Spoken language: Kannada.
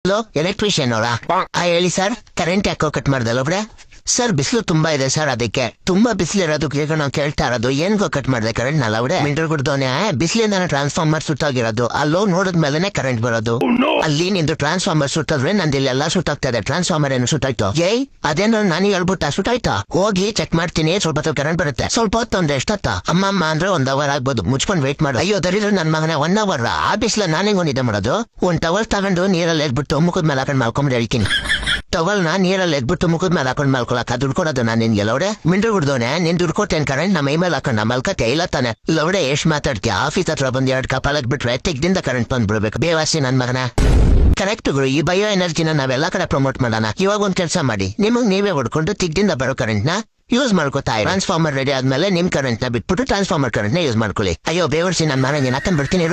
ಹಲೋ, ಎಲೆಕ್ಟ್ರಿಷಿಯನ್ ಅವರಾ? ಹೇಳಿ ಸರ್, ಕರೆಂಟ್ ಯಾಕೋ ಕಟ್ ಮಾಡ್ದಲ್ಲ ಒಬ್ರೆ? ಸರ್, ಬಿಸಿಲು ತುಂಬಾ ಇದೆ ಸರ್, ಅದಕ್ಕೆ ತುಂಬಾ ಬಿಸಿಲಿರೋದಕ್ಕೆ ಈಗ ನಾವು ಕೇಳ್ತಾ ಇರೋದು ಏನ್ಗೋ ಕಟ್ ಮಾಡಿದೆ ಕರೆಂಟ್ ನಲ್ಲ ಅವ್ರೆ? ಮಿಂಟರ್ ಗುಡ್ದೋನೆ ಬಿಸಿಲಿಂದ ಟ್ರಾನ್ಸ್ಫಾರ್ಮರ್ ಸುತ್ತಾಗಿರೋದು, ಅಲ್ಲೋ ನೋಡಿದ್ಮೇಲೆ ಕರೆಂಟ್ ಬರೋದು. ಅಲ್ಲಿ ನಿಂದು ಟ್ರಾನ್ಸ್ಫಾರ್ಮರ್ ಸುತ್ತದ್ರೆ ನಂದಿಲ್ಲೆಲ್ಲ ಸುತ್ತಾಗ್ತಾ ಇದೆ. ಟ್ರಾನ್ಸ್ಫಾರ್ಮರ್ ಏನು ಸುತ್ತಾಯ್ತು? ಏಯ್, ಅದೇನೋ ನಾನು ಹೇಳ್ಬಿಟ್ಟ ಸುತ್ತಾಯ್ತಾ? ಹೋಗಿ ಚೆಕ್ ಮಾಡ್ತೀನಿ, ಸ್ವಲ್ಪ ಹೊತ್ತು ಕರೆಂಟ್ ಬರುತ್ತೆ. ಸ್ವಲ್ಪ ಹೊತ್ತು ಅಂದ್ರೆ ಎಷ್ಟೊತ್ತ? ಅಮ್ಮಮ್ಮ ಅಂದ್ರೆ 1 ಅವರ್ ಆಗ್ಬೋದು, ಮುಚ್ಕೊಂಡ್ ವೇಟ್ ಮಾಡು. ಅಯ್ಯೋ ದರಿದ್ರ ನನ್ ಮಗನ, 1 ಅವರ್ ಆ ಬಿಸಿಲ ನಾನೇಗ್ ನಿದ್ದೆ ಮಾಡೋದು? 1 ಟವಲ್ ತಗೊಂಡು ನೀರಲ್ಲಿ ಎದ್ಬಿಟ್ಟು ಮುಖದ ಮೇಲೆ ಹಾಕೊಂಡ್ ಮಾಡ್ಕೊಂಡ್ ಹೇಳ್ತೀನಿ. ಟವಲ್ನ ನೀರಲ್ಲಿ ಎದ್ಬಿಟ್ಟು ಮುಖದ ಮೇಲೆ ಹಾಕೊಂಡ್ ಮಾಡ್ಕೊಳಕ ದುಡ್ಡು ಕೊಡೋದು ನಾನು ನಿನ್ಗೆ ಲೌಡೆ? ಮಿಂಡ್ರು ಹುಡ್ದೋನೆ, ನೀನ್ ದುಡ್ಡು ಕೊಟ್ಟೇನ್ ಕರೆಂಟ್ ನಮ್ಮ ಮೈ ಮೇಲೆ ಹಾಕೊಂಡ್ ಮಲ್ಕತ್ತೆ ಇಲ್ಲ ತಾನೆ? ಲೌಡೆ ಎಷ್ಟ್ ಮಾತಾಡ್ತೀಯ? ಆಫೀಸ್ ಹತ್ರ ಬಂದ್ 2 ಕಪಾಲಕ್ ಬಿಟ್ರೆ ತೆಗ್ದಿಂದ ಕರೆಂಟ್ ಬಂದ್ಬಿಡ್ಬೇಕು. ಬೇವಾಸಿ ನನ್ ಮಗನ. ಕರೆಕ್ಟ್ ಗುರು, ಈ ಬಯೋ ಎನರ್ಜಿನ ನಾವೆಲ್ಲ ಕಡೆ ಪ್ರಮೋಟ್ ಮಾಡೋಣ. ಇವಾಗ ಒಂದ್ ಕೆಲಸ ಮಾಡಿ, ನಿಮಗ್ ನೀವೇ ಹೊಡ್ಕೊಂಡು ತಿಗ್ದಿಂದ ಬರೋ ಕರೆಂಟ್ ನ ಯೂಸ್ ಮಾಡ್ಕೋತಾ. ಟ್ರಾನ್ಸ್ಫಾರ್ಮರ್ ರೆಡಿ ಆದ್ಮೇಲೆ ನಿಮ್ ಕರೆಂಟ್ ನ ಬಿಟ್ಬಿಟ್ಟು ಟ್ರಾನ್ಸ್ಫಾರ್ಮರ್ ಕರೆಂಟ್ ನ ಯೂಸ್ ಮಾಡ್ಕೊಳ್ಳಿ. ಅಯ್ಯೋ ಬೇವರ್ಸಿ ನನ್ ಮನೆ ನೀನ್ ಹಾಕೊಂಡ್ ಬಿಡ್ತೀನಿ.